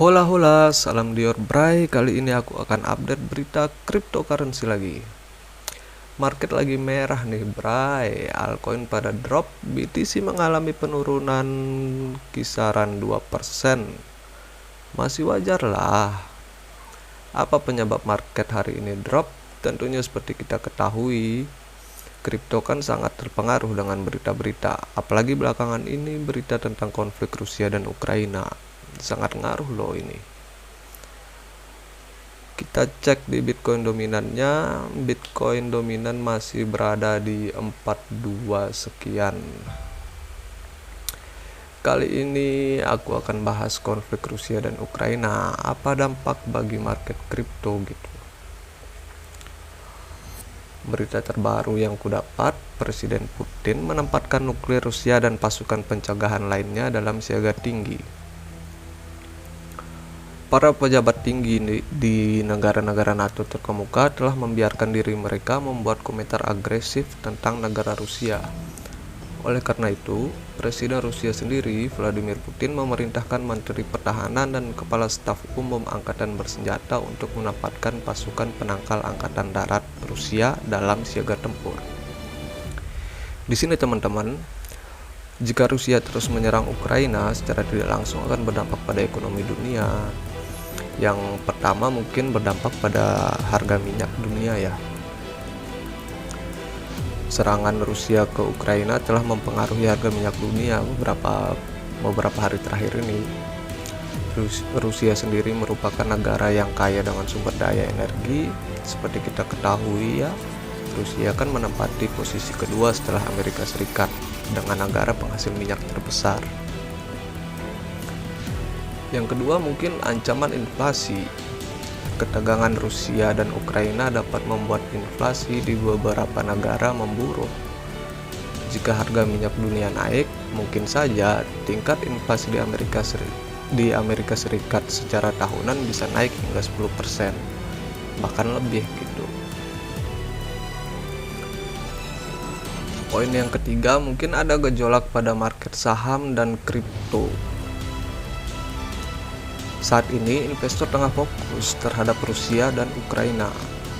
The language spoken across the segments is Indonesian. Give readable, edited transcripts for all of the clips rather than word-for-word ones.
Hola hola, salam Dior Bray. Kali ini aku akan update berita cryptocurrency lagi. Market lagi merah nih Bray. Altcoin pada drop, BTC mengalami penurunan kisaran 2%. Masih wajar lah. Apa penyebab market hari ini drop? Tentunya seperti kita ketahui, kripto kan sangat terpengaruh dengan berita-berita. Apalagi belakangan ini berita tentang konflik Rusia dan Ukraina. Sangat ngaruh loh ini. Kita cek di Bitcoin dominannya. Bitcoin dominan masih berada di 42 sekian. Kali ini aku akan bahas konflik Rusia dan Ukraina. Apa dampak bagi market kripto gitu. Berita terbaru yang kudapat, Presiden Putin menempatkan nuklir Rusia dan pasukan pencegahan lainnya dalam siaga tinggi. Para pejabat tinggi di negara-negara NATO terkemuka telah membiarkan diri mereka membuat komentar agresif tentang negara Rusia. Oleh karena itu, Presiden Rusia sendiri, Vladimir Putin, memerintahkan Menteri Pertahanan dan Kepala Staf Umum Angkatan Bersenjata untuk menempatkan pasukan penangkal Angkatan Darat Rusia dalam siaga tempur. Di sini teman-teman, jika Rusia terus menyerang Ukraina, secara tidak langsung akan berdampak pada ekonomi dunia. Yang pertama mungkin berdampak pada harga minyak dunia ya. Serangan Rusia ke Ukraina telah mempengaruhi harga minyak dunia beberapa hari terakhir ini. Rusia sendiri merupakan negara yang kaya dengan sumber daya energi. Seperti kita ketahui ya, Rusia kan menempati posisi kedua setelah Amerika Serikat dengan negara penghasil minyak terbesar. Yang kedua mungkin ancaman inflasi. Ketegangan Rusia dan Ukraina dapat membuat inflasi di beberapa negara memburuk. Jika harga minyak dunia naik, mungkin saja tingkat inflasi di Amerika Serikat secara tahunan bisa naik hingga 10%, bahkan lebih gitu. Poin yang ketiga mungkin ada gejolak pada market saham dan kripto. Saat ini investor tengah fokus terhadap Rusia dan Ukraina.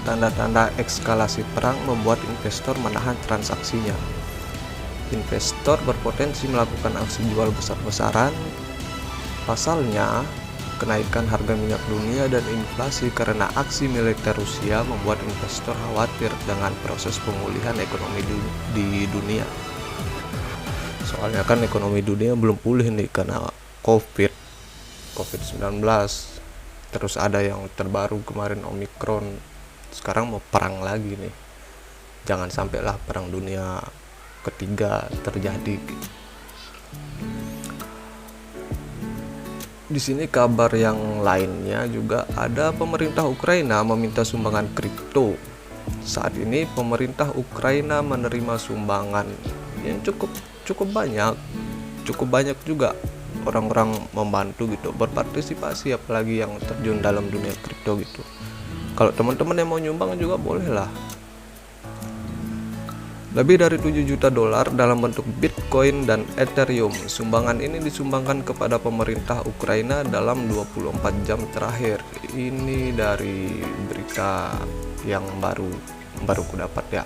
Tanda-tanda eskalasi perang membuat investor menahan transaksinya. Investor berpotensi melakukan aksi jual besar-besaran. Pasalnya, kenaikan harga minyak dunia dan inflasi karena aksi militer Rusia membuat investor khawatir dengan proses pemulihan ekonomi di dunia. Soalnya kan ekonomi dunia belum pulih nih karena COVID-19, terus ada yang terbaru kemarin Omicron, sekarang mau perang lagi nih. Jangan sampailah perang dunia ketiga terjadi. Di sini kabar yang lainnya juga ada, pemerintah Ukraina meminta sumbangan kripto. Saat ini pemerintah Ukraina menerima sumbangan yang cukup banyak juga. Orang-orang membantu gitu, berpartisipasi, apalagi yang terjun dalam dunia kripto gitu. Kalau teman-teman yang mau nyumbang juga boleh lah. Lebih dari 7 juta dolar dalam bentuk Bitcoin dan Ethereum. Sumbangan ini disumbangkan kepada pemerintah Ukraina dalam 24 jam terakhir. Ini dari berita yang baru kudapat ya.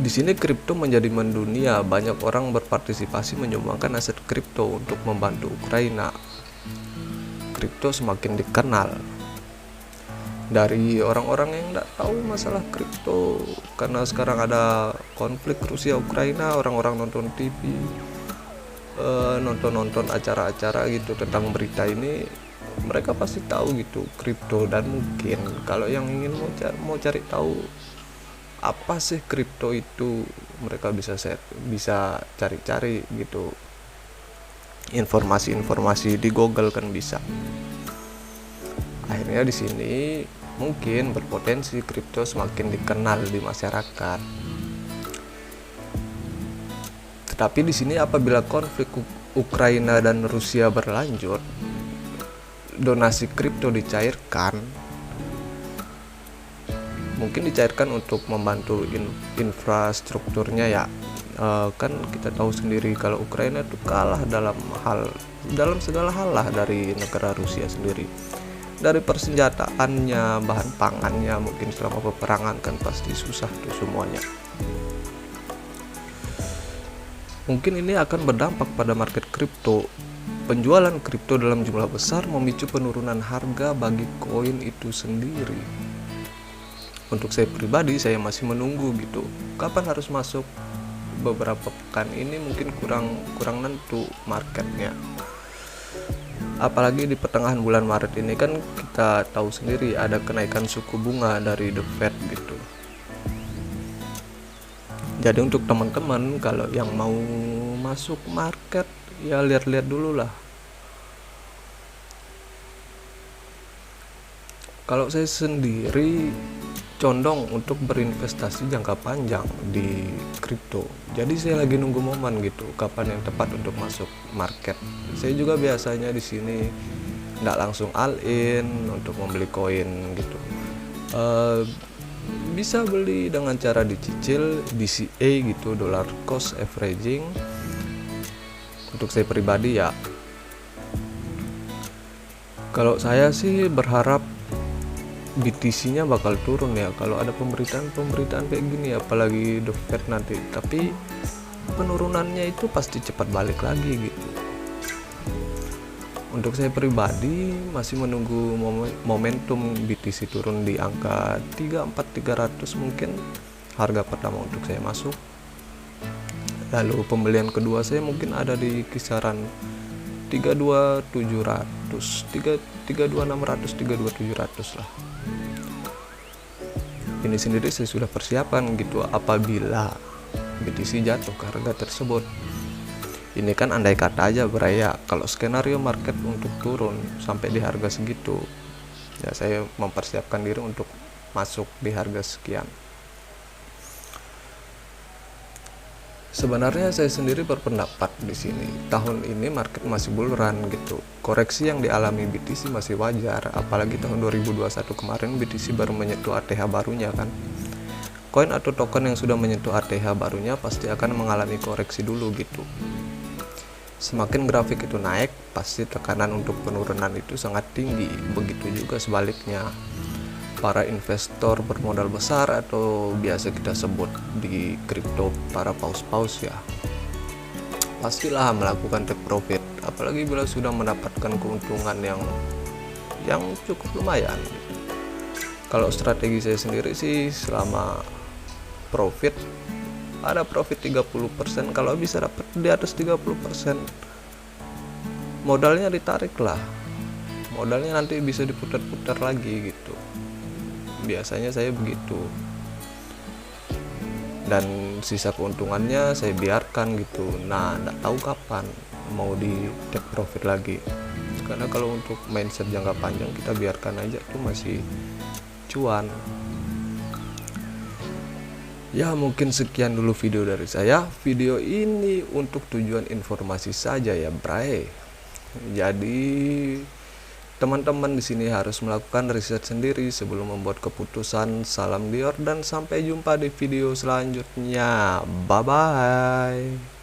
Di sini kripto menjadi mendunia, banyak orang berpartisipasi menyumbangkan aset kripto untuk membantu Ukraina. Kripto semakin dikenal dari orang-orang yang tidak tahu masalah kripto, karena sekarang ada konflik Rusia Ukraina. Orang-orang nonton TV, nonton acara-acara gitu tentang berita ini, mereka pasti tahu gitu kripto. Dan mungkin kalau yang ingin mau cari tahu apa sih kripto itu, mereka bisa cari-cari gitu informasi di Google kan bisa. Akhirnya di sini mungkin berpotensi kripto semakin dikenal di masyarakat. Tetapi di sini apabila konflik Ukraina dan Rusia berlanjut, donasi kripto mungkin dicairkan untuk membantu infrastrukturnya ya, Kan kita tahu sendiri kalau Ukraina itu kalah dalam segala hal lah dari negara Rusia sendiri. Dari persenjataannya, bahan pangannya, mungkin selama peperangan kan pasti susah tuh semuanya. Mungkin ini akan berdampak pada market kripto. Penjualan kripto dalam jumlah besar memicu penurunan harga bagi koin itu sendiri. Untuk saya pribadi, saya masih menunggu gitu. Kapan harus masuk? Beberapa pekan ini mungkin kurang nentu marketnya. Apalagi di pertengahan bulan Maret ini kan kita tahu sendiri ada kenaikan suku bunga dari The Fed gitu. Jadi untuk teman-teman kalau yang mau masuk market ya lihat-lihat dulu lah. Kalau saya sendiri condong untuk berinvestasi jangka panjang di kripto. Jadi saya lagi nunggu momen gitu, kapan yang tepat untuk masuk market. Saya juga biasanya di sini nggak langsung all in untuk membeli koin gitu. Bisa beli dengan cara dicicil DCA gitu, dollar cost averaging. Untuk saya pribadi ya, kalau saya sih berharap BTC-nya bakal turun ya kalau ada pemberitaan kayak gini, apalagi The Fed nanti. Tapi penurunannya itu pasti cepat balik lagi gitu. Untuk saya pribadi masih menunggu momentum BTC turun di angka 300 mungkin harga pertama untuk saya masuk. Lalu pembelian kedua saya mungkin ada di kisaran 32.700, 32.600, 32.700 lah. Ini sendiri saya sudah persiapan gitu apabila BTC jatuh ke harga tersebut. Ini kan andai kata aja beraya, kalau skenario market untuk turun sampai di harga segitu, ya saya mempersiapkan diri untuk masuk di harga sekian. Sebenarnya saya sendiri berpendapat di sini tahun ini market masih bull run gitu. Koreksi yang dialami BTC masih wajar, apalagi tahun 2021 kemarin BTC baru menyentuh ATH barunya kan. Koin atau token yang sudah menyentuh ATH barunya pasti akan mengalami koreksi dulu gitu. Semakin grafik itu naik, pasti tekanan untuk penurunan itu sangat tinggi. Begitu juga sebaliknya. Para investor bermodal besar atau biasa kita sebut di kripto para paus-paus ya, pastilah melakukan take profit, apalagi bila sudah mendapatkan keuntungan yang cukup lumayan. Kalau strategi saya sendiri sih selama profit, ada profit 30%, kalau bisa dapat di atas 30%, modalnya ditarik lah, modalnya nanti bisa diputar-putar lagi gitu. Biasanya saya begitu, dan sisa keuntungannya saya biarkan gitu. Nah, nggak tahu kapan mau di take profit lagi, karena kalau untuk mindset jangka panjang kita biarkan aja tuh masih cuan. Ya mungkin sekian dulu video dari saya. Video ini untuk tujuan informasi saja ya bray. Jadi teman-teman di sini harus melakukan riset sendiri sebelum membuat keputusan. Salam Dior dan sampai jumpa di video selanjutnya. Bye bye.